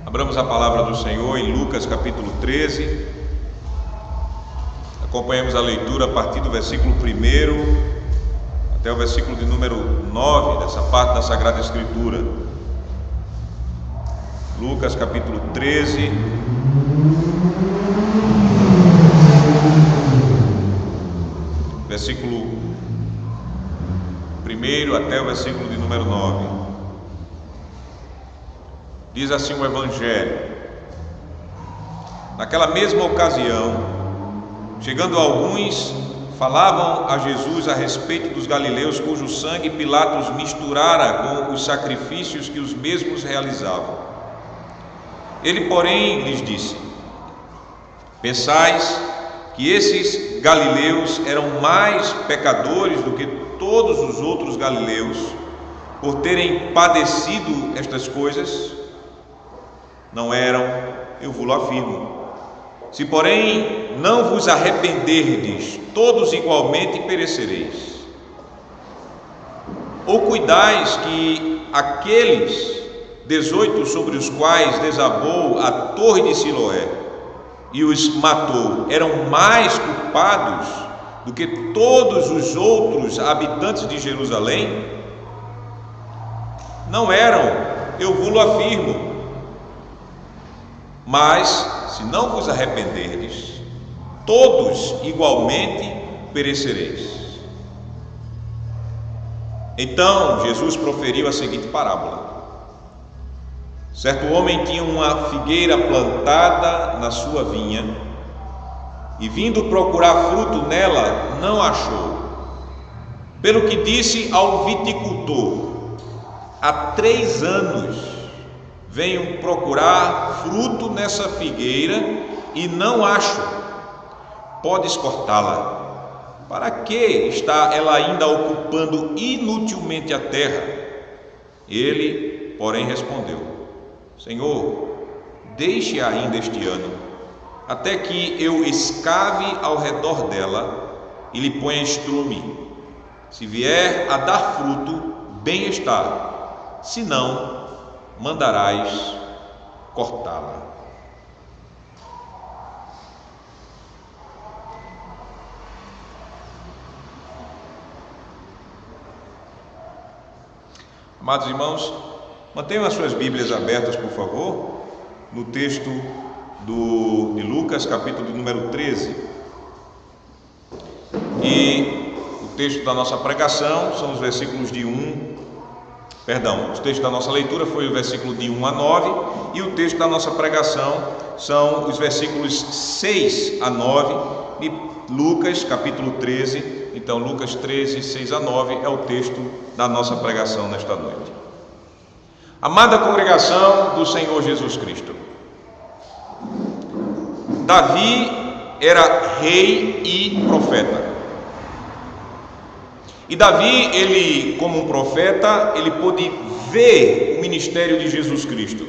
Abramos a palavra do Senhor em Lucas capítulo 13. Acompanhemos a leitura a partir do versículo 1 até o versículo de número 9 dessa parte da Sagrada Escritura. Lucas capítulo 13, versículo 1 até o versículo de número 9. Diz assim o Evangelho: Naquela mesma ocasião, chegando alguns, falavam a Jesus a respeito dos galileus cujo sangue Pilatos misturara com os sacrifícios que os mesmos realizavam. Ele, porém, lhes disse: Pensais que esses galileus eram mais pecadores do que todos os outros galileus, por terem padecido estas coisas? Não eram, eu vos afirmo. Se, porém, não vos arrependerdes, todos igualmente perecereis. Ou cuidais que aqueles 18 sobre os quais desabou a torre de Siloé e os matou eram mais culpados do que todos os outros habitantes de Jerusalém? Não eram, eu vos afirmo. Mas, se não vos arrependerdes, todos igualmente perecereis. Então Jesus proferiu a seguinte parábola: Certo homem tinha uma figueira plantada na sua vinha, e vindo procurar fruto nela, não achou. Pelo que disse ao viticultor: Há 3 anos venho procurar fruto nessa figueira e não acho. Podes cortá-la. Para que está ela ainda ocupando inutilmente a terra? Ele, porém, respondeu: Senhor, deixe ainda este ano, até que eu escave ao redor dela e lhe ponha estrume. Se vier a dar fruto, bem está; se não, mandarás cortá-la. Amados irmãos, mantenham as suas Bíblias abertas, por favor, no texto de Lucas, capítulo de número 13. E o texto da nossa pregação são os versículos de o texto da nossa leitura foi o versículo de 1 a 9, e o texto da nossa pregação são os versículos 6 a 9 de Lucas, capítulo 13. Então, Lucas 13, 6 a 9 é o texto da nossa pregação nesta noite. Amada congregação do Senhor Jesus Cristo, Davi era rei e profeta. E Davi, ele, como um profeta, ele pôde ver o ministério de Jesus Cristo.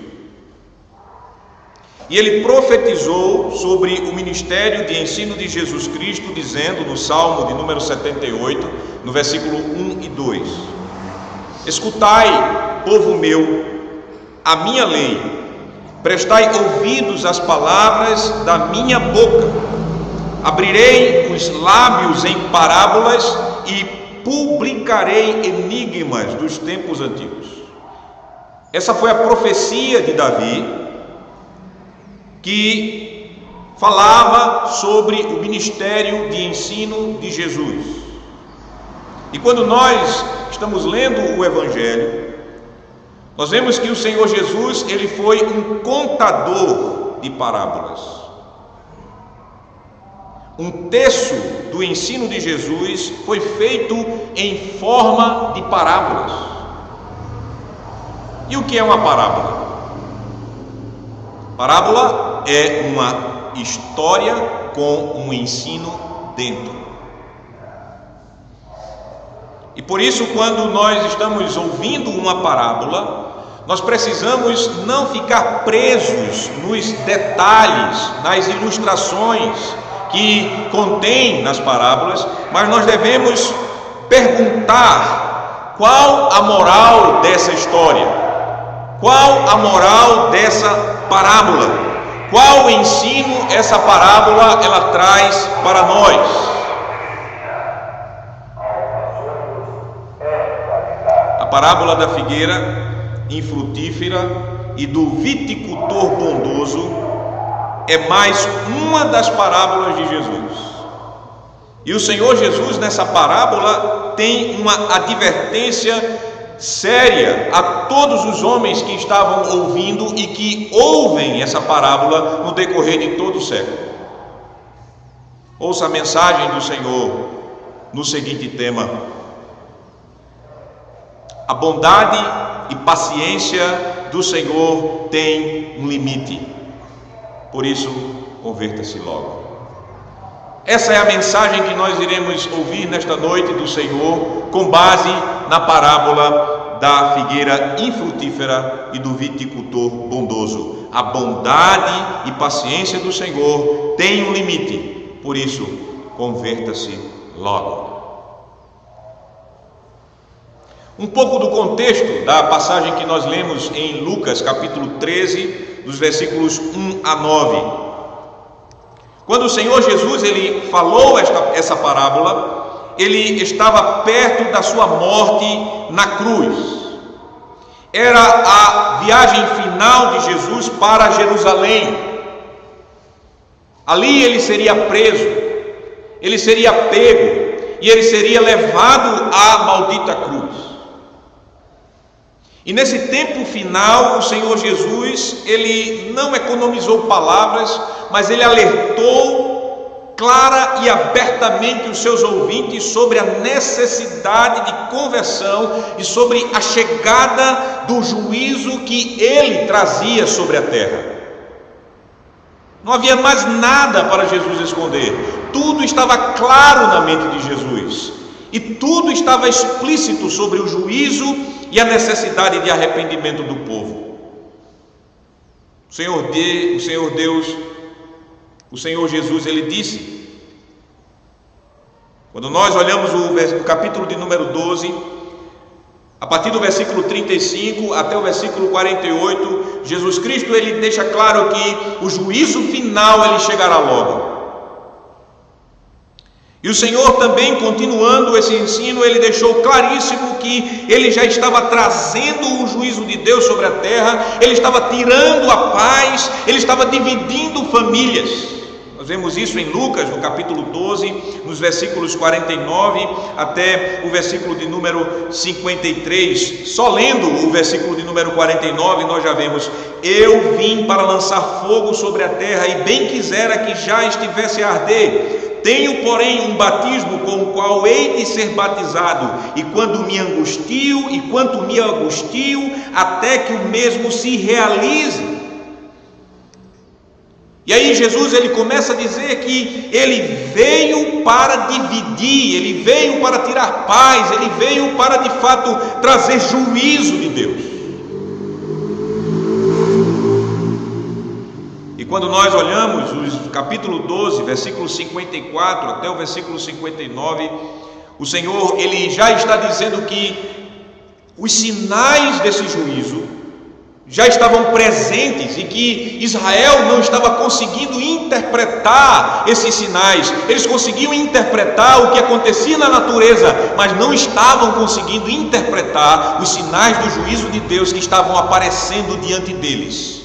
E ele profetizou sobre o ministério de ensino de Jesus Cristo, dizendo no Salmo de número 78, no versículo 1 e 2: Escutai, povo meu, a minha lei, prestai ouvidos às palavras da minha boca. Abrirei os lábios em parábolas e publicarei enigmas dos tempos antigos. Essa foi a profecia de Davi, que falava sobre o ministério de ensino de Jesus. E quando nós estamos lendo o Evangelho, nós vemos que o Senhor Jesus, ele foi um contador de parábolas. Um terço do ensino de Jesus foi feito em forma de parábolas. E o que é uma parábola? Parábola é uma história com um ensino dentro. E por isso, quando nós estamos ouvindo uma parábola, nós precisamos não ficar presos nos detalhes, nas ilustrações que contém nas parábolas, mas nós devemos perguntar qual a moral dessa história. Qual a moral dessa parábola? Qual o ensino essa parábola ela traz para nós? A parábola da figueira infrutífera e do viticultor bondoso é mais uma das parábolas de Jesus. E o Senhor Jesus nessa parábola tem uma advertência séria a todos os homens que estavam ouvindo e que ouvem essa parábola no decorrer de todo o século. Ouça a mensagem do Senhor no seguinte tema: a bondade e paciência do Senhor tem um limite, por isso converta-se logo. Essa é a mensagem que nós iremos ouvir nesta noite do Senhor, com base na parábola da figueira infrutífera e do viticultor bondoso. A bondade e paciência do Senhor tem um limite, por isso, converta-se logo. Um pouco do contexto da passagem que nós lemos em Lucas, capítulo 13, dos versículos 1 a 9. Quando o Senhor Jesus ele falou essa parábola, ele estava perto da sua morte na cruz. Era a viagem final de Jesus para Jerusalém. Ali ele seria preso, ele seria pego e ele seria levado à maldita cruz. E nesse tempo final, o Senhor Jesus, ele não economizou palavras, mas ele alertou clara e abertamente os seus ouvintes sobre a necessidade de conversão e sobre a chegada do juízo que ele trazia sobre a terra. Não havia mais nada para Jesus esconder, tudo estava claro na mente de Jesus, e tudo estava explícito sobre o juízo e a necessidade de arrependimento do povo. O Senhor Deus, o Senhor Jesus, ele disse, quando nós olhamos o capítulo de número 12, a partir do versículo 35 até o versículo 48, Jesus Cristo ele deixa claro que o juízo final ele chegará logo. E o Senhor também, continuando esse ensino, ele deixou claríssimo que ele já estava trazendo o juízo de Deus sobre a terra, ele estava tirando a paz, ele estava dividindo famílias. Nós vemos isso em Lucas, no capítulo 12, nos versículos 49 até o versículo de número 53. Só lendo o versículo de número 49, nós já vemos: eu vim para lançar fogo sobre a terra, e bem quisera que já estivesse a arder. Tenho, porém, um batismo com o qual hei de ser batizado, e quanto me angustio, até que o mesmo se realize. E aí Jesus ele começa a dizer que ele veio para dividir, ele veio para tirar paz, ele veio para de fato trazer juízo de Deus. E quando nós olhamos o capítulo 12, versículo 54 até o versículo 59, o Senhor ele já está dizendo que os sinais desse juízo já estavam presentes e que Israel não estava conseguindo interpretar esses sinais. Eles conseguiam interpretar o que acontecia na natureza, mas não estavam conseguindo interpretar os sinais do juízo de Deus que estavam aparecendo diante deles.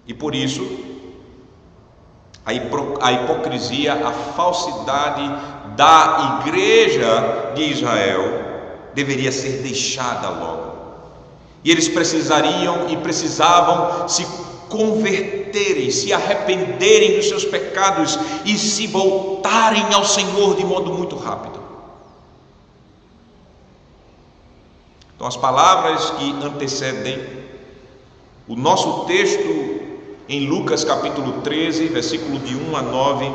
E por isso, a hipocrisia, a falsidade da igreja de Israel deveria ser deixada logo. E eles precisavam se converterem, se arrependerem dos seus pecados e se voltarem ao Senhor de modo muito rápido. Então, as palavras que antecedem o nosso texto em Lucas capítulo 13, versículo de 1 a 9,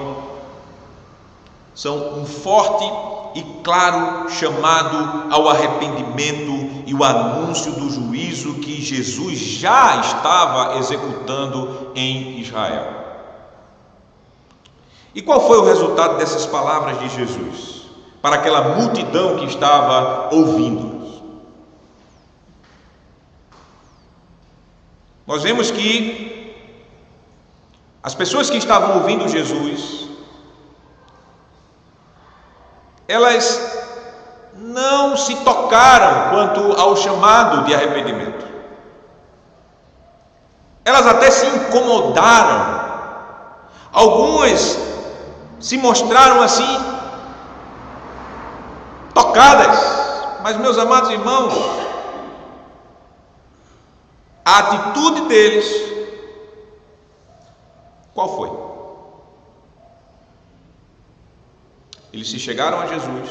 são um forte e claro chamado ao arrependimento e o anúncio do juízo que Jesus já estava executando em Israel. E qual foi o resultado dessas palavras de Jesus para aquela multidão que estava ouvindo? nós vemos que as pessoas que estavam ouvindo Jesus, elas não se tocaram quanto ao chamado de arrependimento. Elas até se incomodaram. Algumas se mostraram assim, tocadas. Mas, meus amados irmãos, a atitude deles, qual foi? Eles se chegaram a Jesus,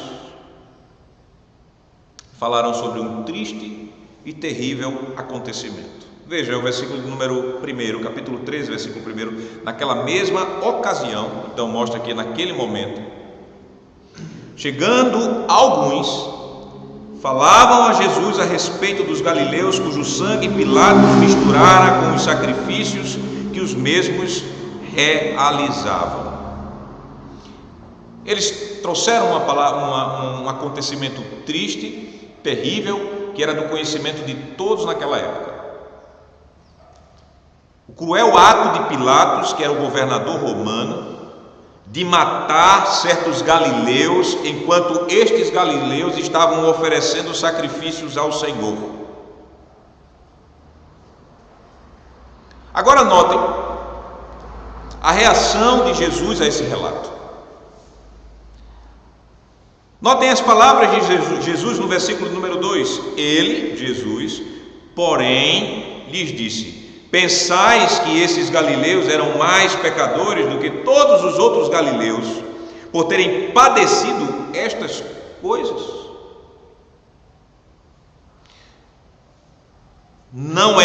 falaram sobre um triste e terrível acontecimento. Veja o versículo número 1, capítulo 13, versículo 1. Naquela mesma ocasião, então mostra que naquele momento, chegando alguns, falavam a Jesus a respeito dos galileus cujo sangue Pilatos misturara com os sacrifícios que os mesmos realizavam. Eles trouxeram um acontecimento triste, terrível, que era do conhecimento de todos naquela época. O cruel ato de Pilatos, que era o governador romano, de matar certos galileus, enquanto estes galileus estavam oferecendo sacrifícios ao Senhor. Agora notem a reação de Jesus a esse relato. Notem as palavras de Jesus no versículo número 2. Ele, Jesus, porém, lhes disse: pensais que esses galileus eram mais pecadores do que todos os outros galileus, por terem padecido estas coisas? Não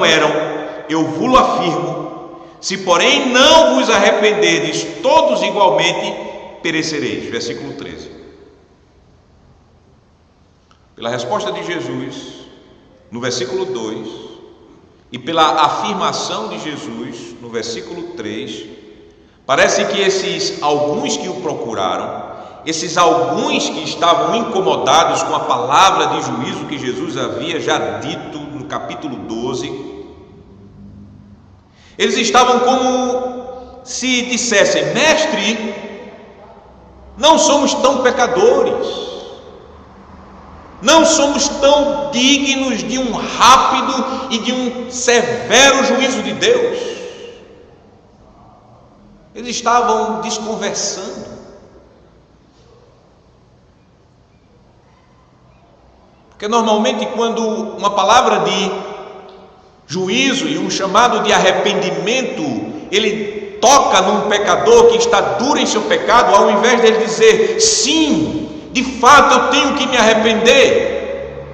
eram, eu vos afirmo, se porém não vos arrependerdes, todos igualmente perecereis. Versículo 13. Pela resposta de Jesus no versículo 2 e pela afirmação de Jesus no versículo 3, parece que esses alguns que o procuraram, esses alguns que estavam incomodados com a palavra de juízo que Jesus havia já dito no capítulo 12, eles estavam como se dissessem: mestre, não somos tão pecadores, não somos tão dignos de um rápido e de um severo juízo de Deus. Eles estavam desconversando. Porque normalmente quando uma palavra de juízo e um chamado de arrependimento, ele toca num pecador que está duro em seu pecado, ao invés dele dizer: sim, de fato eu tenho que me arrepender,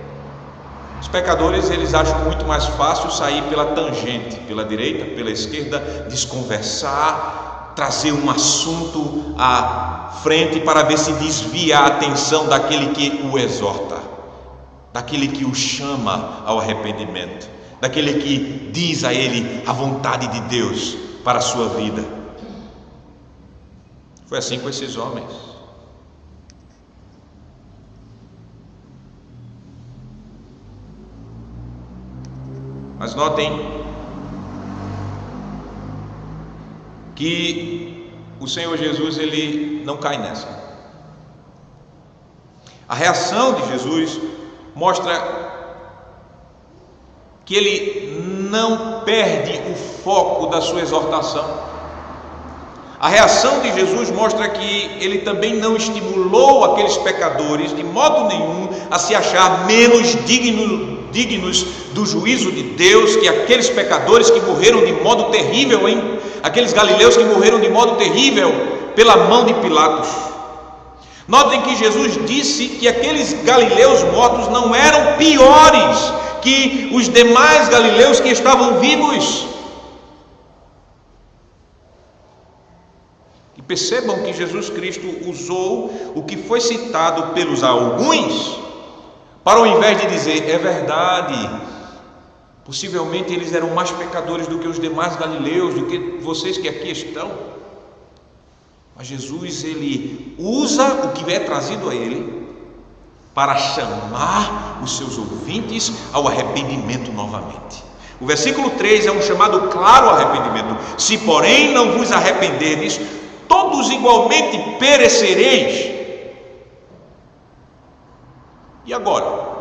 os pecadores, eles acham muito mais fácil sair pela tangente, pela direita, pela esquerda, desconversar, trazer um assunto à frente para ver se desvia a atenção daquele que o exorta, daquele que o chama ao arrependimento, daquele que diz a ele a vontade de Deus para a sua vida. Foi assim com esses homens. Mas notem que o Senhor Jesus, ele não cai nessa. A reação de Jesus mostra que ele não perde o foco da sua exortação. A reação de Jesus mostra que ele também não estimulou aqueles pecadores de modo nenhum a se achar menos dignos do juízo de Deus que aqueles pecadores que morreram de modo terrível, aqueles galileus que morreram de modo terrível pela mão de Pilatos. Notem que Jesus disse que aqueles galileus mortos não eram piores que os demais galileus que estavam vivos. E percebam que Jesus Cristo usou o que foi citado pelos alguns, para ao invés de dizer: é verdade, possivelmente eles eram mais pecadores do que os demais galileus, do que vocês que aqui estão. Mas Jesus, ele usa o que é trazido a ele para chamar os seus ouvintes ao arrependimento novamente. O versículo 3 é um chamado claro ao arrependimento. Se porém não vos arrependerdes, todos igualmente perecereis. E agora?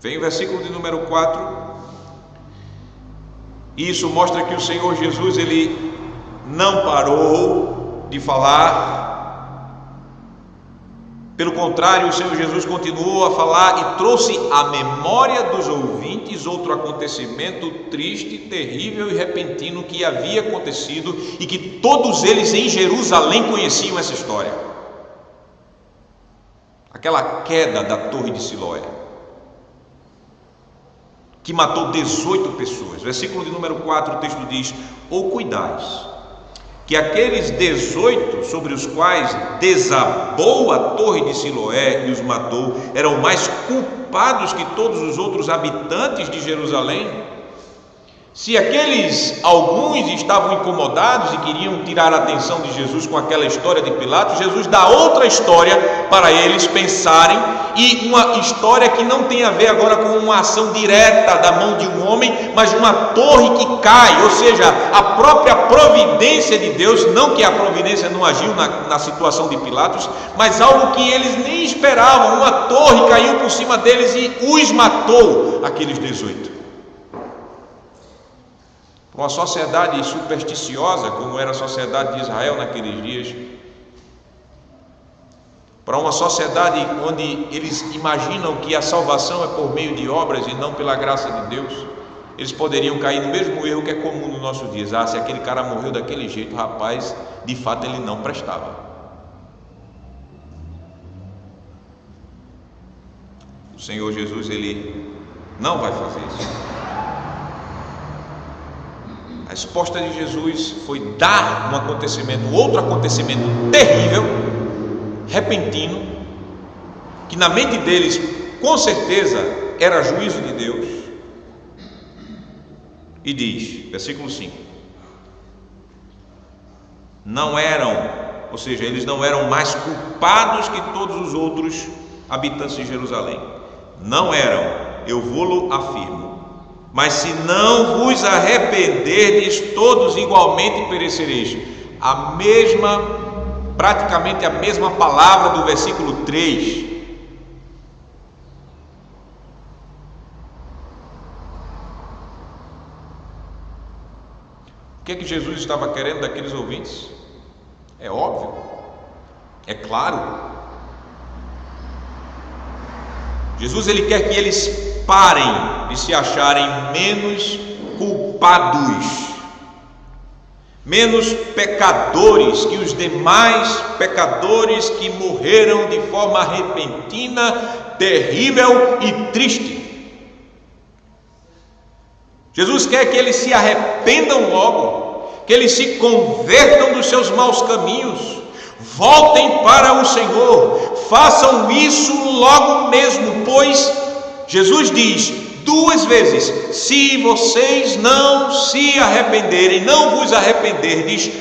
Vem o versículo de número 4. Isso mostra que o Senhor Jesus, ele não parou de falar. Pelo contrário, o Senhor Jesus continuou a falar e trouxe à memória dos ouvintes outro acontecimento triste, terrível e repentino que havia acontecido e que todos eles em Jerusalém conheciam essa história. Aquela queda da Torre de Siloé, que matou 18 pessoas. Versículo de número 4, o texto diz: ou cuidais que aqueles 18 sobre os quais desabou a Torre de Siloé e os matou, eram mais culpados que todos os outros habitantes de Jerusalém? Se aqueles alguns estavam incomodados e queriam tirar a atenção de Jesus com aquela história de Pilatos, Jesus dá outra história para eles pensarem, e uma história que não tem a ver agora com uma ação direta da mão de um homem, mas de uma torre que cai, ou seja, a própria providência de Deus. Não que a providência não agiu na situação de Pilatos, mas algo que eles nem esperavam. Uma torre caiu por cima deles e os matou, aqueles 18. Uma sociedade supersticiosa, como era a sociedade de Israel naqueles dias, para uma sociedade onde eles imaginam que a salvação é por meio de obras e não pela graça de Deus, eles poderiam cair no mesmo erro que é comum nos nossos dias. Se aquele cara morreu daquele jeito, rapaz, de fato ele não prestava. O Senhor Jesus, ele não vai fazer isso. A resposta de Jesus foi dar um acontecimento, outro acontecimento terrível, repentino, que na mente deles, com certeza, era juízo de Deus. E diz, versículo 5: não eram, ou seja, eles não eram mais culpados que todos os outros habitantes de Jerusalém. Não eram, eu vou-lo afirmo. Mas se não vos arrependerdes, todos igualmente perecereis. Praticamente a mesma palavra do versículo 3. O que é que Jesus estava querendo daqueles ouvintes? É óbvio, é claro. Jesus, ele quer que eles parem de se acharem menos culpados, menos pecadores que os demais pecadores que morreram de forma repentina, terrível e triste. Jesus quer que eles se arrependam logo, que eles se convertam dos seus maus caminhos, voltem para o Senhor, façam isso logo mesmo, pois Jesus diz 2 vezes: se vocês não se arrependerem, não vos arrependerdes,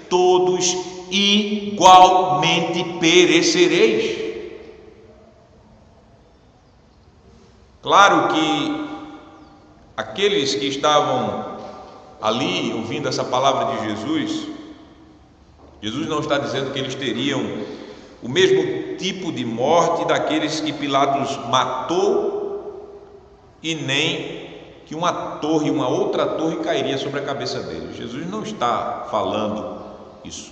todos igualmente perecereis. Claro que aqueles que estavam ali ouvindo essa palavra de Jesus, Jesus não está dizendo que eles teriam o mesmo tipo de morte daqueles que Pilatos matou, e nem que uma outra torre cairia sobre a cabeça deles. Jesus não está falando isso.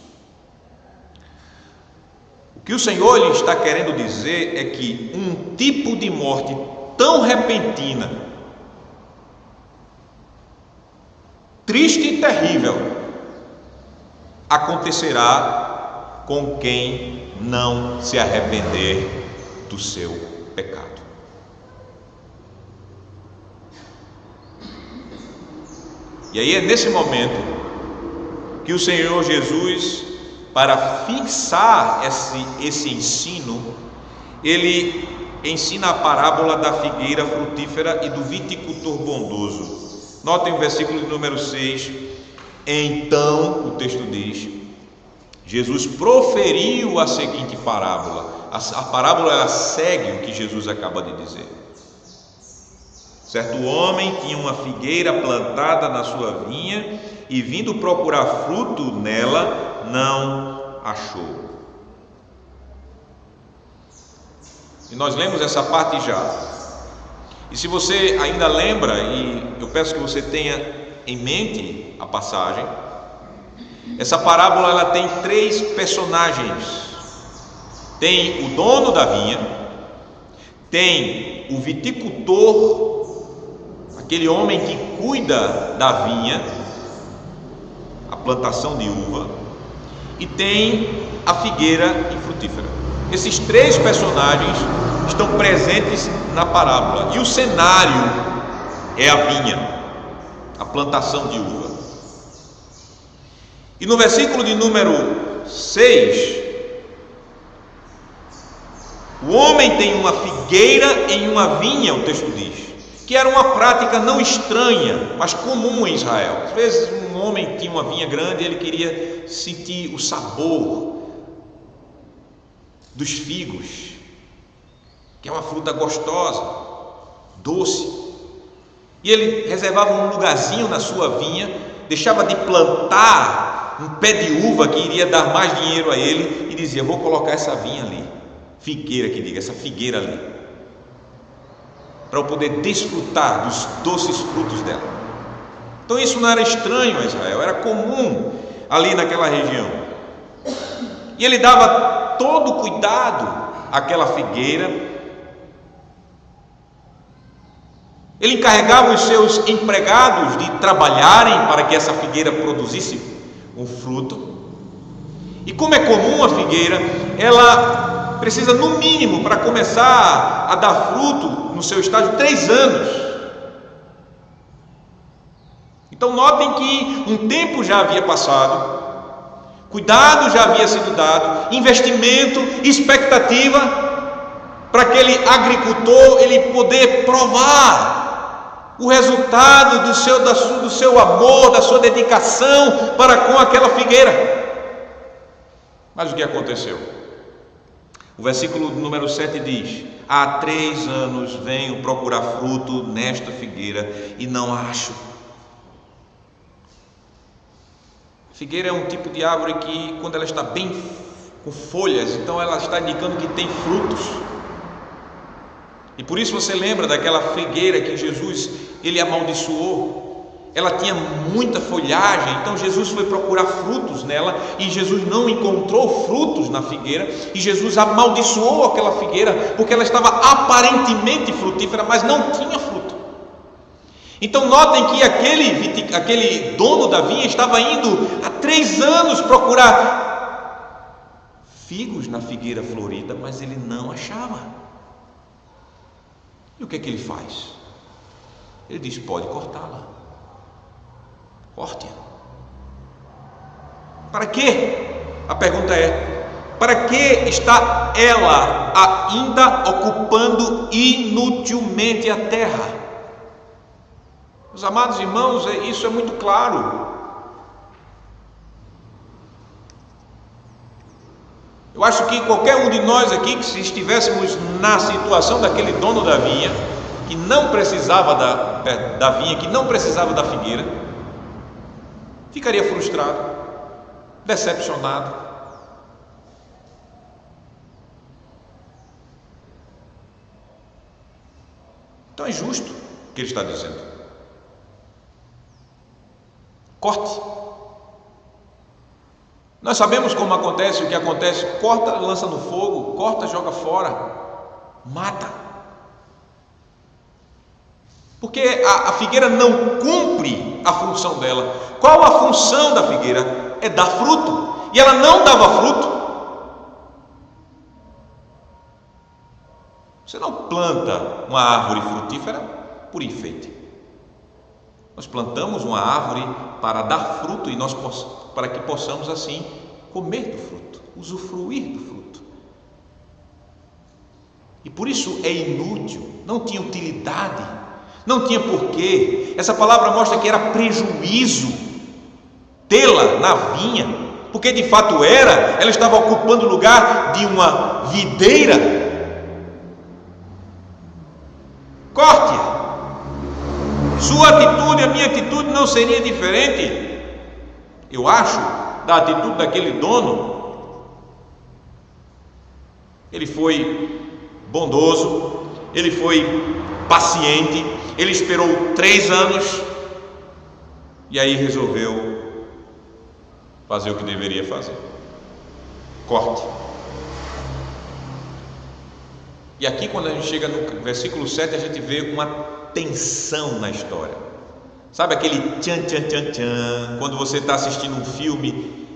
O que o Senhor lhe está querendo dizer é que um tipo de morte tão repentina, triste e terrível, acontecerá com quem não se arrepender do seu pecado. E aí é nesse momento que o Senhor Jesus, para fixar esse ensino, ele ensina a parábola da figueira frutífera e do viticultor bondoso. Notem o versículo número 6. Então, o texto diz: Jesus proferiu a seguinte parábola. A parábola ela segue o que Jesus acaba de dizer. Certo homem tinha uma figueira plantada na sua vinha e, vindo procurar fruto nela, não achou. E nós lemos essa parte já. E se você ainda lembra, e eu peço que você tenha em mente a passagem, essa parábola ela tem 3 personagens. Tem o dono da vinha, tem o viticultor, aquele homem que cuida da vinha, a plantação de uva, e tem a figueira infrutífera. Esses 3 personagens estão presentes na parábola, e o cenário é a vinha, a plantação de uva. E no versículo de número 6, o homem tem uma figueira em uma vinha, o texto diz, que era uma prática não estranha, mas comum em Israel. Às vezes um homem tinha uma vinha grande e ele queria sentir o sabor dos figos, que é uma fruta gostosa, doce, e ele reservava um lugarzinho na sua vinha, deixava de plantar um pé de uva que iria dar mais dinheiro a ele, e dizia: vou colocar essa vinha ali, figueira que diga, essa figueira ali, para eu poder desfrutar dos doces frutos dela. Então isso não era estranho a Israel, era comum ali naquela região, e ele dava todo o cuidado àquela figueira. Ele encarregava os seus empregados de trabalharem para que essa figueira produzisse um fruto. E como é comum a figueira, ela precisa no mínimo, para começar a dar fruto no seu estágio, 3 anos. Então notem que um tempo já havia passado, cuidado já havia sido dado, investimento, expectativa, para aquele agricultor ele poder provar o resultado do seu amor, da sua dedicação para com aquela figueira. Mas o que aconteceu? O versículo número 7 diz: há 3 anos venho procurar fruto nesta figueira e não acho. Figueira é um tipo de árvore que, quando ela está bem com folhas, então ela está indicando que tem frutos. E por isso você lembra daquela figueira que Jesus ele amaldiçoou. Ela tinha muita folhagem, então Jesus foi procurar frutos nela e Jesus não encontrou frutos na figueira, e Jesus amaldiçoou aquela figueira porque ela estava aparentemente frutífera, mas não tinha fruto. Então notem que aquele dono da vinha estava indo há 3 anos procurar figos na figueira florida, mas ele não achava. E o que é que ele faz? Ele diz: pode cortá-la, corte-a. Para quê? A pergunta é: para que está ela ainda ocupando inutilmente a terra? Meus amados irmãos, isso é muito claro. Eu acho que qualquer um de nós aqui, que se estivéssemos na situação daquele dono da vinha, que não precisava da vinha, que não precisava da figueira, ficaria frustrado, decepcionado. Então é justo o que ele está dizendo. Corte. Nós sabemos como acontece, o que acontece: corta, lança no fogo, corta, joga fora, mata. Porque a figueira não cumpre a função dela. Qual a função da figueira? É dar fruto, e ela não dava fruto. Você não planta uma árvore frutífera por enfeite. Nós plantamos uma árvore para dar fruto, e para que possamos assim comer do fruto, usufruir do fruto. E por isso é inútil, não tinha utilidade, não tinha porquê. Essa palavra mostra que era prejuízo tê-la na vinha, porque de fato ela estava ocupando o lugar de uma videira. Corte-a. Sua atitude, a minha atitude não seria diferente, eu acho, da atitude daquele dono. Ele foi bondoso, ele foi paciente, ele esperou 3 anos e aí resolveu fazer o que deveria fazer. Corte. E aqui, quando a gente chega no versículo 7, a gente vê uma tensão na história. Sabe aquele tchan, tchan, tchan, tchan, quando você está assistindo um filme?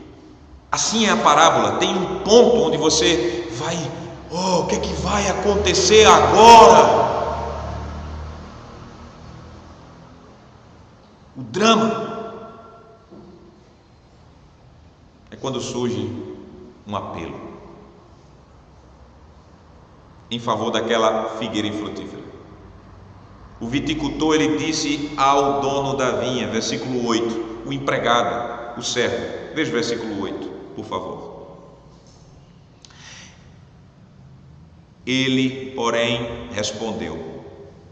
Assim é a parábola, tem um ponto onde você vai, o que é que vai acontecer agora? O drama é quando surge um apelo em favor daquela figueira infrutífera. O viticultor, ele disse ao dono da vinha, versículo 8, o empregado, o servo. Veja o versículo 8, por favor. Ele, porém, respondeu.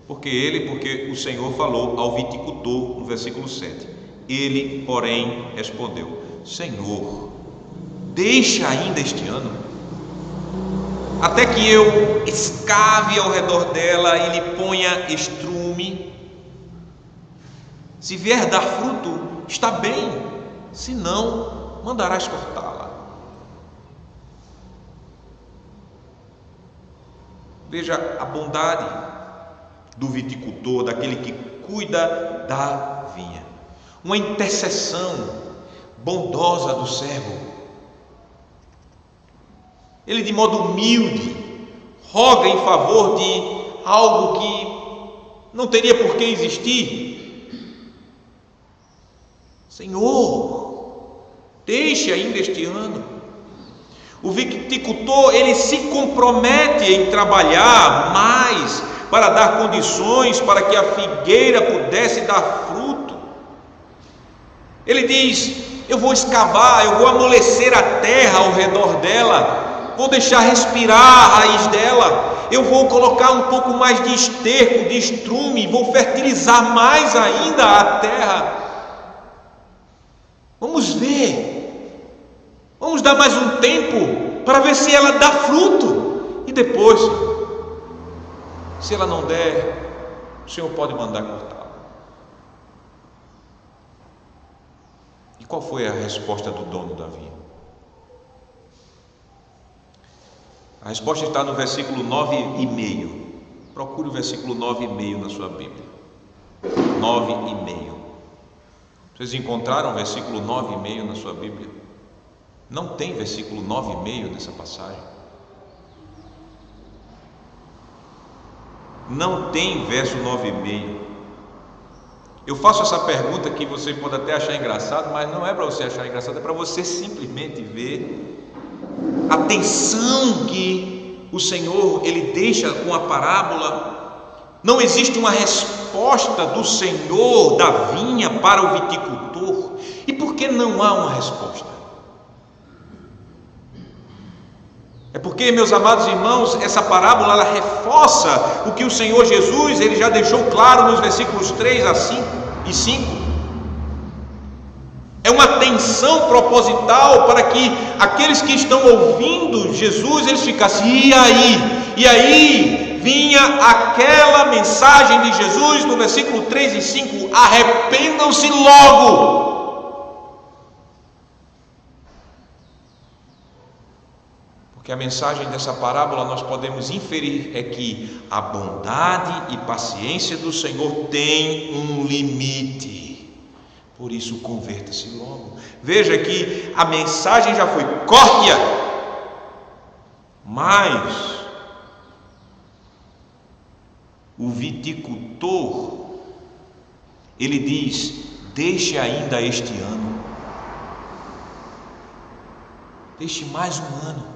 Porque o Senhor falou ao viticultor no versículo 7. Ele, porém, respondeu: Senhor, deixa ainda este ano, até que eu escave ao redor dela e lhe ponha estrume. Se vier dar fruto, está bem, se não, mandarás cortá-la. Veja a bondade do viticultor, daquele que cuida da vinha. Uma intercessão bondosa do servo. Ele, de modo humilde, roga em favor de algo que não teria por que existir. Senhor, deixe ainda este ano. O viticultor, ele se compromete em trabalhar mais para dar condições para que a figueira pudesse dar fruto. Ele diz: eu vou escavar, eu vou amolecer a terra ao redor dela, vou deixar respirar a raiz dela, eu vou colocar um pouco mais de esterco, de estrume, vou fertilizar mais ainda a terra. Vamos ver, vamos dar mais um tempo para ver se ela dá fruto, e depois, se ela não der, o Senhor pode mandar cortá-la. E qual foi a resposta do dono da vinha? A resposta está no versículo 9,5. Procure o versículo 9,5 na sua Bíblia. 9,5. Vocês encontraram o versículo 9,5 na sua Bíblia? Não tem versículo 9,5 nessa passagem. Não tem verso 9,5. Eu faço essa pergunta que você pode até achar engraçado, mas não é para você achar engraçado, é para você simplesmente ver a tensão que o Senhor, ele deixa com a parábola. Não existe uma resposta do Senhor da vinha para o viticultor. E por que não há uma resposta? É porque, meus amados irmãos, essa parábola, ela reforça o que o Senhor Jesus, ele já deixou claro nos versículos 3 a 5 e 5. É uma tensão proposital para que aqueles que estão ouvindo Jesus, eles ficassem, e aí? E aí vinha aquela mensagem de Jesus no versículo 3 e 5, arrependam-se logo. Porque a mensagem dessa parábola nós podemos inferir é que a bondade e paciência do Senhor tem um limite. Por isso, converta-se logo. Veja que a mensagem já foi: corte-a. Mas o viticultor, ele diz: deixe ainda este ano. Deixe mais um ano,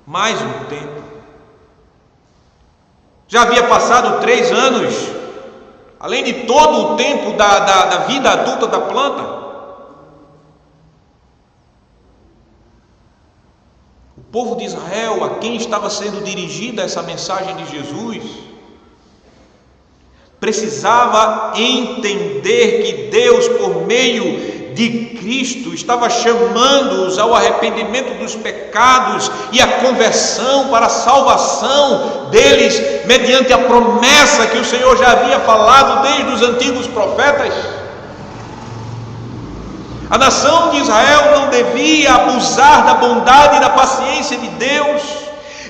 mais um tempo. Já havia passado 3 anos, além de todo o tempo da vida adulta da planta. O povo de Israel, a quem estava sendo dirigida essa mensagem de Jesus, precisava entender que Deus, por meio de Cristo, estava chamando-os ao arrependimento dos pecados e à conversão para a salvação deles, mediante a promessa que o Senhor já havia falado desde os antigos profetas. A nação de Israel não devia abusar da bondade e da paciência de Deus.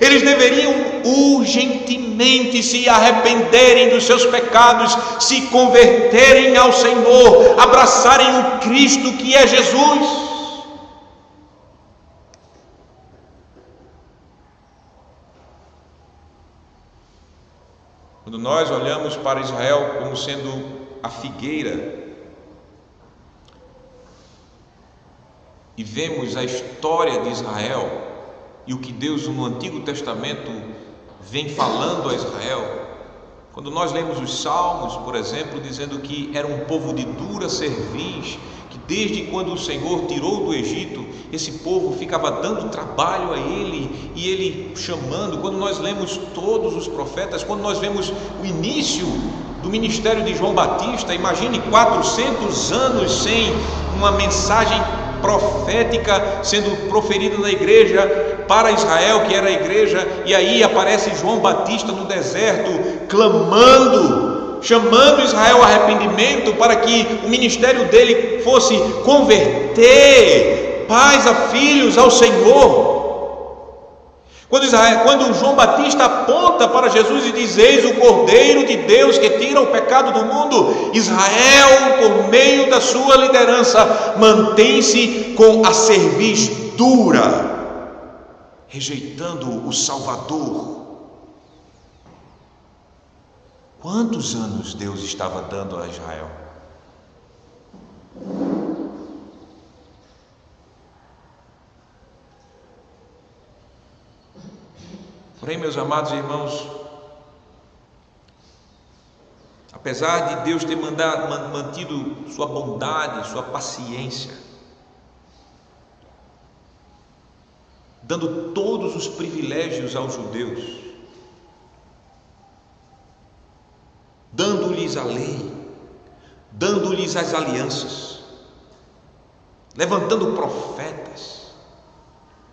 Eles deveriam urgentemente se arrependerem dos seus pecados, se converterem ao Senhor, abraçarem o Cristo que é Jesus. Quando nós olhamos para Israel como sendo a figueira e vemos a história de Israel e o que Deus no Antigo Testamento vem falando a Israel, quando nós lemos os Salmos, por exemplo, dizendo que era um povo de dura cerviz, que desde quando o Senhor tirou do Egito, esse povo ficava dando trabalho a ele, e ele chamando. Quando nós lemos todos os profetas, quando nós vemos o início do ministério de João Batista, imagine 400 anos sem uma mensagem profética sendo proferida na igreja para Israel, que era a igreja, e aí aparece João Batista no deserto, clamando, chamando Israel ao arrependimento, para que o ministério dele fosse converter pais a filhos ao Senhor. Quando João Batista aponta para Jesus e diz: eis o Cordeiro de Deus que tira o pecado do mundo, Israel, por meio da sua liderança, mantém-se com a cerviz dura, rejeitando o Salvador. Quantos anos Deus estava dando a Israel? Porém, meus amados irmãos, apesar de Deus ter mantido sua bondade, sua paciência, dando todos os privilégios aos judeus, dando-lhes a lei, dando-lhes as alianças, levantando profetas,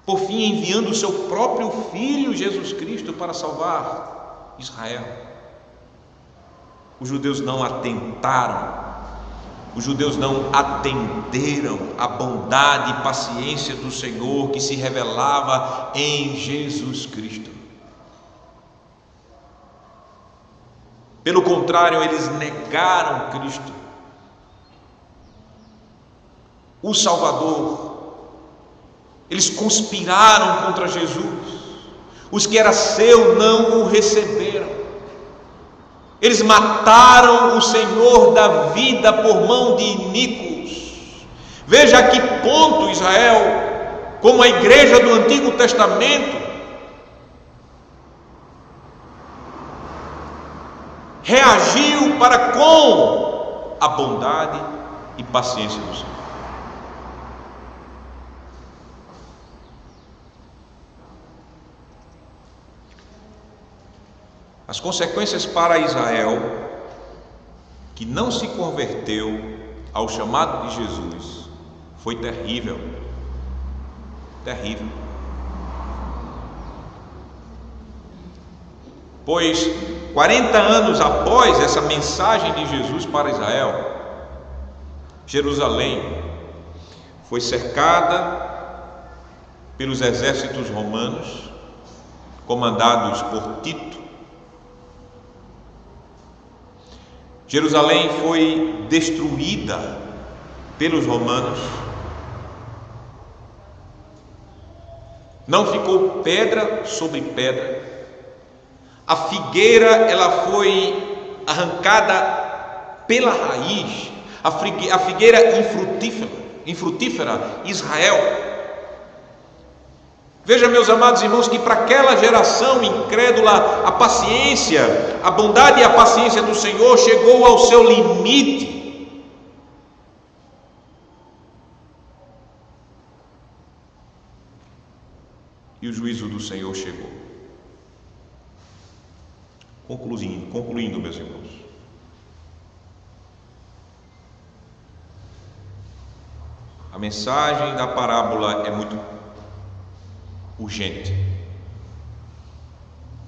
por fim enviando o seu próprio Filho Jesus Cristo para salvar Israel, os judeus não atentaram, os judeus não atenderam à bondade e paciência do Senhor que se revelava em Jesus Cristo. Pelo contrário, eles negaram Cristo, o Salvador. Eles conspiraram contra Jesus. Os que era seu não o receberam. Eles mataram o Senhor da vida por mão de iníquos. Veja a que ponto Israel, como a igreja do Antigo Testamento, reagiu para com a bondade e paciência do Senhor. As consequências para Israel, que não se converteu ao chamado de Jesus, foi terrível. Terrível. Pois 40 anos após essa mensagem de Jesus para Israel, Jerusalém foi cercada pelos exércitos romanos, comandados por Tito. Jerusalém foi destruída pelos romanos. Não ficou pedra sobre pedra. A figueira, ela foi arrancada pela raiz. A figueira infrutífera, Israel. Veja, meus amados irmãos, que para aquela geração incrédula, a paciência, a bondade e a paciência do Senhor chegou ao seu limite. e o juízo do Senhor chegou. Concluindo, meus irmãos, a mensagem da parábola é muito urgente.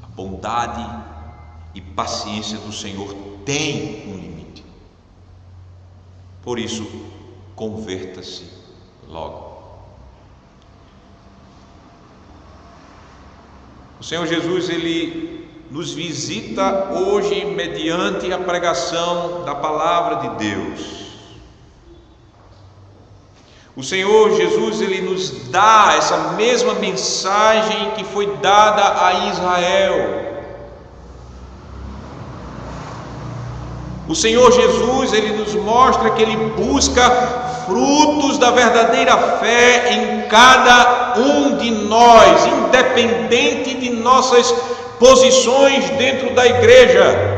A bondade e paciência do Senhor tem um limite. Por isso, converta-se logo. O Senhor Jesus, Ele nos visita hoje mediante a pregação da palavra de Deus. O Senhor Jesus, Ele nos dá essa mesma mensagem que foi dada a Israel. O Senhor Jesus, Ele nos mostra que Ele busca frutos da verdadeira fé em cada um de nós, independente de nossas posições dentro da igreja.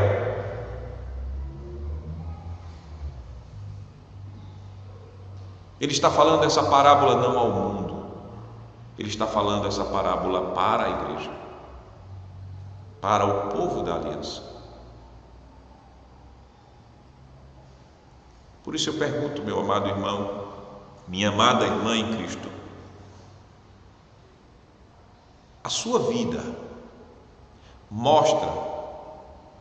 Ele está falando essa parábola não ao mundo, Ele está falando essa parábola para a igreja, para o povo da aliança. Por isso eu pergunto, meu amado irmão, minha amada irmã em Cristo, a sua vida mostra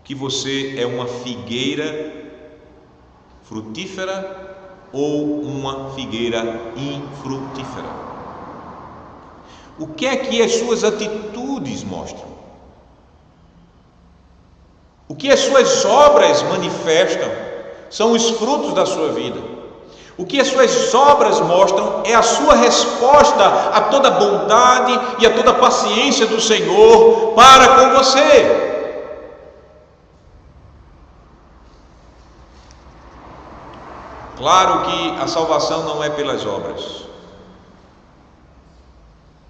que você é uma figueira frutífera ou uma figueira infrutífera? O que é que as suas atitudes mostram? O que as suas obras manifestam são os frutos da sua vida. O que as suas obras mostram é a sua resposta a toda a bondade e a toda a paciência do Senhor para com você. Claro que a salvação não é pelas obras,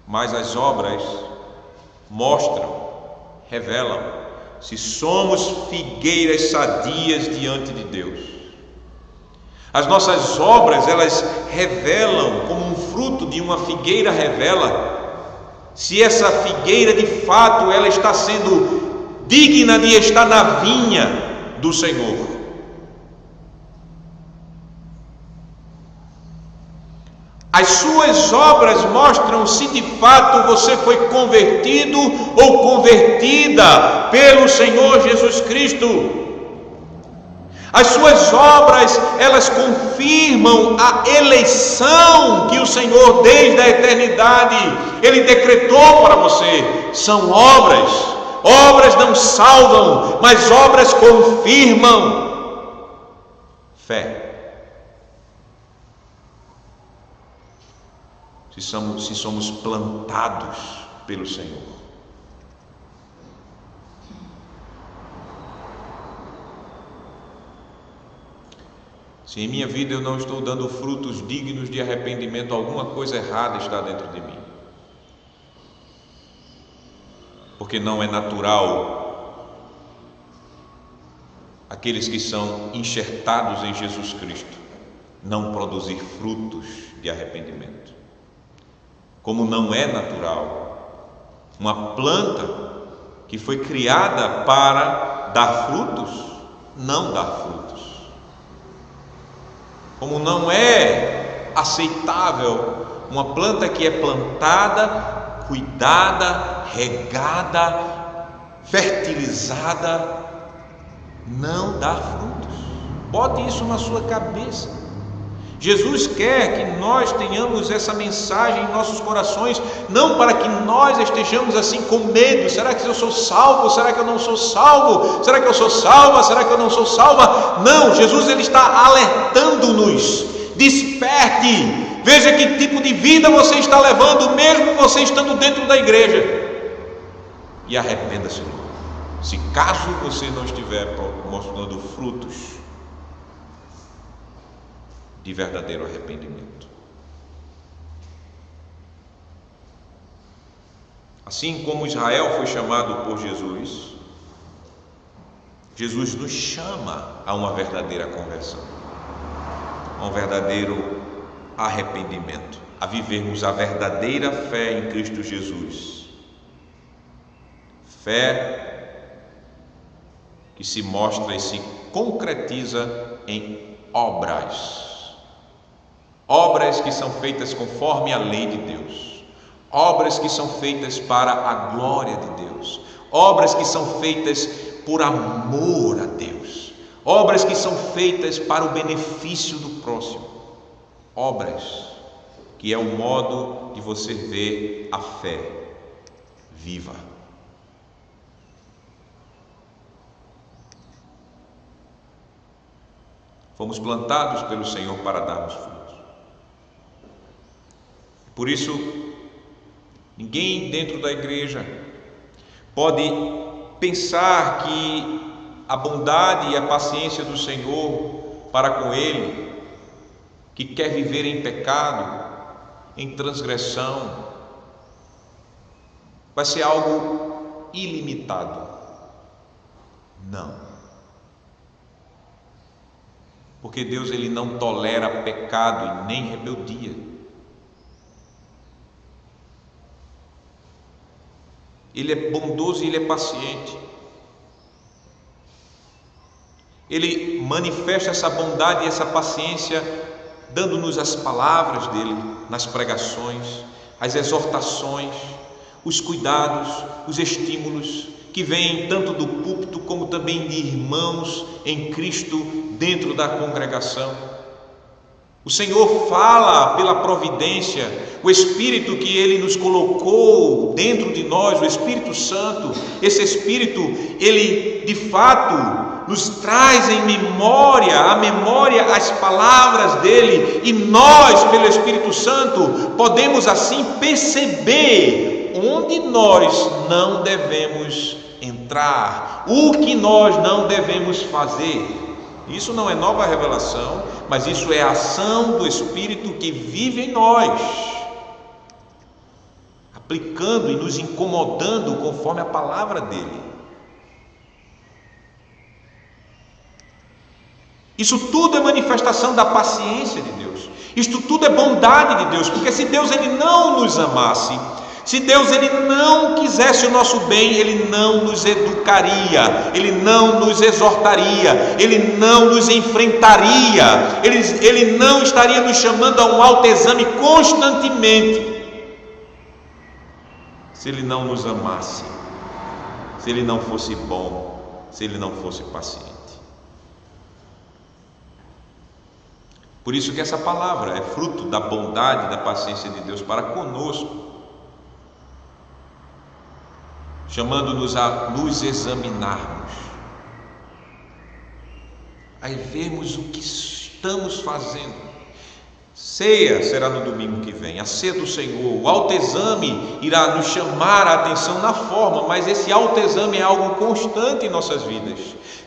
mas as obras mostram, revelam se somos figueiras sadias diante de Deus. As nossas obras, elas revelam, como um fruto de uma figueira revela, se essa figueira de fato ela está sendo digna de estar na vinha do Senhor. As suas obras mostram se de fato você foi convertido ou convertida pelo Senhor Jesus Cristo. As suas obras, elas confirmam a eleição que o Senhor, desde a eternidade, Ele decretou para você. São obras. Obras não salvam, mas obras confirmam fé. Se somos plantados pelo Senhor. Se em minha vida eu não estou dando frutos dignos de arrependimento, alguma coisa errada está dentro de mim. Porque não é natural aqueles que são enxertados em Jesus Cristo não produzir frutos de arrependimento. Como não é natural uma planta que foi criada para dar frutos, não dar frutos. Como não é aceitável uma planta que é plantada, cuidada, regada, fertilizada, não dar frutos. Bote isso na sua cabeça. Jesus quer que nós tenhamos essa mensagem em nossos corações, não para que nós estejamos assim com medo. Será que eu sou salvo? Será que eu não sou salvo? Será que eu sou salva? Será que eu não sou salva? Não, Jesus ele está alertando-nos. Desperte, veja que tipo de vida você está levando, mesmo você estando dentro da igreja, e arrependa-se. Se caso você não estiver mostrando frutos de verdadeiro arrependimento. Assim como Israel foi chamado por Jesus, Jesus nos chama a uma verdadeira conversão, a um verdadeiro arrependimento. a vivermos a verdadeira fé em Cristo Jesus. Fé que se mostra e se concretiza em obras. Obras que são feitas conforme a lei de Deus. Obras que são feitas para a glória de Deus. Obras que são feitas por amor a Deus. Obras que são feitas para o benefício do próximo. Obras que é o modo de você ver a fé viva. Fomos plantados pelo Senhor para darmos frutos. Por isso, ninguém dentro da igreja pode pensar que a bondade e a paciência do Senhor para com ele, que quer viver em pecado, em transgressão, vai ser algo ilimitado. Não. Porque Deus, ele não tolera pecado e nem rebeldia. Ele é bondoso e ele é paciente. Ele manifesta essa bondade e essa paciência dando-nos as palavras dele nas pregações, as exortações, os cuidados, os estímulos que vêm tanto do púlpito como também de irmãos em Cristo dentro da congregação. O Senhor fala pela providência, o Espírito que Ele nos colocou dentro de nós, o Espírito Santo. Esse Espírito, Ele de fato nos traz em memória, à memória as palavras dEle, e nós, pelo Espírito Santo, podemos assim perceber onde nós não devemos entrar, o que nós não devemos fazer. Isso não é nova revelação, mas isso é a ação do Espírito que vive em nós, aplicando e nos incomodando conforme a palavra dele. Isso tudo é manifestação da paciência de Deus. Isto tudo é bondade de Deus, porque se Deus ele não nos amasse, se Deus ele não quisesse o nosso bem, Ele não nos educaria, Ele não nos exortaria, Ele não nos enfrentaria, Ele não estaria nos chamando a um autoexame constantemente, se Ele não nos amasse, se Ele não fosse bom, se Ele não fosse paciente. Por isso que essa palavra é fruto da bondade e da paciência de Deus para conosco, chamando-nos a nos examinarmos, a vermos o que estamos fazendo. Ceia será no domingo que vem, a ceia do Senhor, o autoexame irá nos chamar a atenção na forma, mas esse autoexame é algo constante em nossas vidas.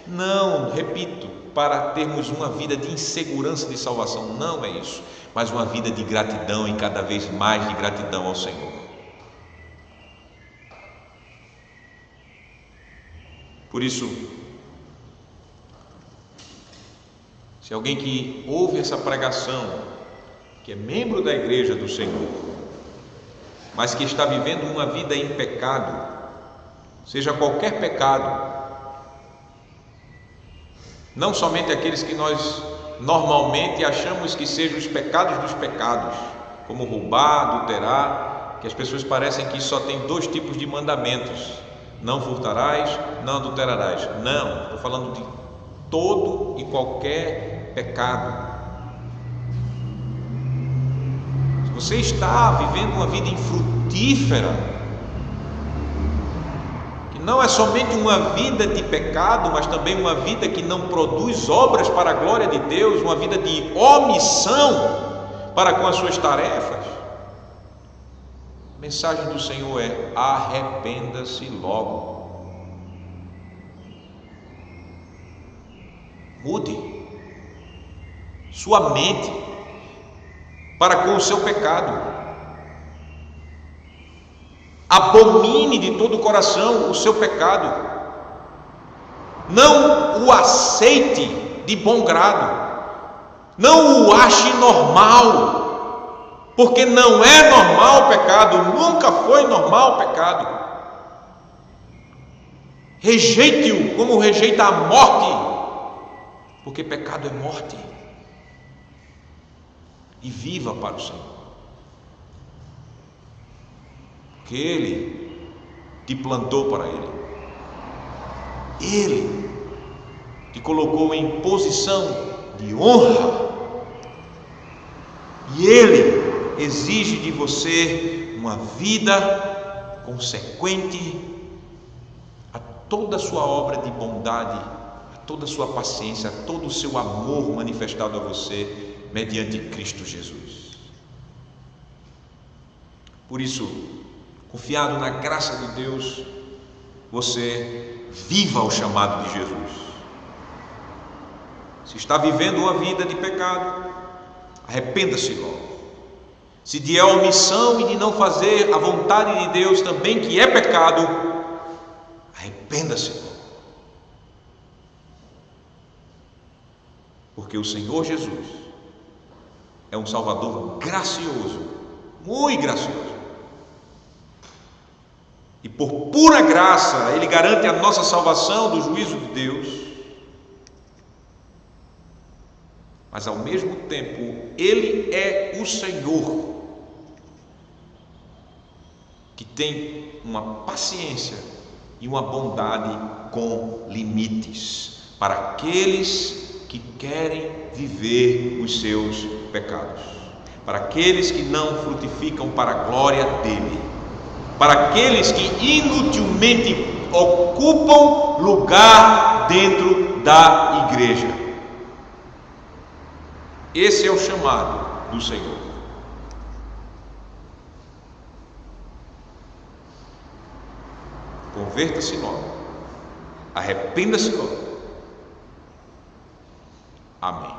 Não, repito, para termos uma vida de insegurança de salvação, não é isso, mas uma vida de gratidão e cada vez mais de gratidão ao Senhor. Por isso, se alguém que ouve essa pregação, que é membro da igreja do Senhor, mas que está vivendo uma vida em pecado, seja qualquer pecado, não somente aqueles que nós normalmente achamos que sejam os pecados dos pecados, como roubar, adulterar, que as pessoas parecem que só tem 2 tipos de mandamentos: não furtarás, não adulterarás. Não, estou falando de todo e qualquer pecado. Se você está vivendo uma vida infrutífera, que não é somente uma vida de pecado, mas também uma vida que não produz obras para a glória de Deus, uma vida de omissão para com as suas tarefas, a mensagem do Senhor é: arrependa-se logo. Mude sua mente para com o seu pecado. Abomine de todo o coração o seu pecado. Não o aceite de bom grado. Não o ache normal. porque não é normal o pecado, nunca foi normal o pecado. Rejeite-o como rejeita a morte, porque pecado é morte. E viva para o Senhor, porque Ele te plantou para Ele, Ele te colocou em posição de honra, e Ele exige de você uma vida consequente a toda a sua obra de bondade, a toda a sua paciência, a todo o seu amor manifestado a você mediante Cristo Jesus. Por isso, confiado na graça de Deus, você viva o chamado de Jesus. Se está vivendo uma vida de pecado, arrependa-se logo. Se de omissão e de não fazer a vontade de Deus também, que é pecado, arrependa-se logo. Porque o Senhor Jesus é um Salvador gracioso, muito gracioso. E por pura graça, Ele garante a nossa salvação do juízo de Deus. Mas ao mesmo tempo, Ele é o Senhor, que tem uma paciência e uma bondade com limites para aqueles que querem viver os seus pecados, para aqueles que não frutificam para a glória dele, para aqueles que inutilmente ocupam lugar dentro da igreja. Esse é o chamado do Senhor. Converta-se logo, arrependa-se logo. Amém.